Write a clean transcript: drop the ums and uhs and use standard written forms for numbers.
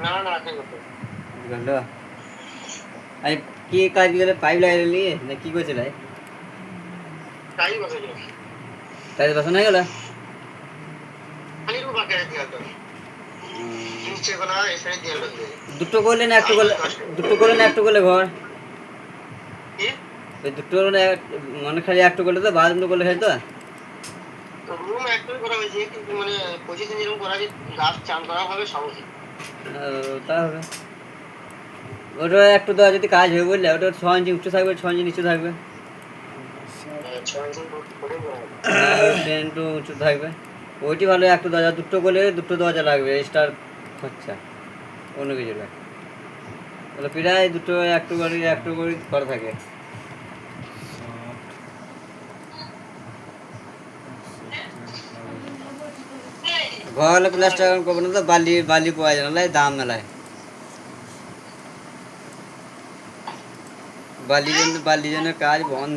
না না আছে কত গেল আরে কি কাজ গেলে পাইপ লাগাইলি না কি করছিল তাই বসে গেল তাই বসানো হয়ে গেল খালি রু বাকি আছে তো নিচে কোনা এসে দিয়ে লাগবে দুটো করলে না একটু করলে দুটো করলে না একটু করলে ঘর কি ওই দুটো মানে খালি একটু করলে তো বাথরুম করলে খালি তো রুম একটু করা হয়েছে কিন্তু মানে পজিশন যেরকম করা আছে গাছ চান করা হবে সহজে তা হবে ওটা একটু দেওয়া যদি কাজ হবে বললে ওটা 6 ইঞ্চি উঁচু থাকবে 6 ইঞ্চি নিচু থাকবে 6 ইঞ্চি করে করা হবে 10 টু উঁচু থাকবে ওইটি ভালো একটু দরজা দুটো করলে দুটো দরজা লাগবে এক্সট্রা খরচা অন্য কিছু না তাহলে প্রায় দুটো একটু করে করা থাকে ঘর হলে প্লাস্টার করবো না তো বালি পাওয়া যায় না দাম মেলায় বালির জন্য কাজ বন্ধ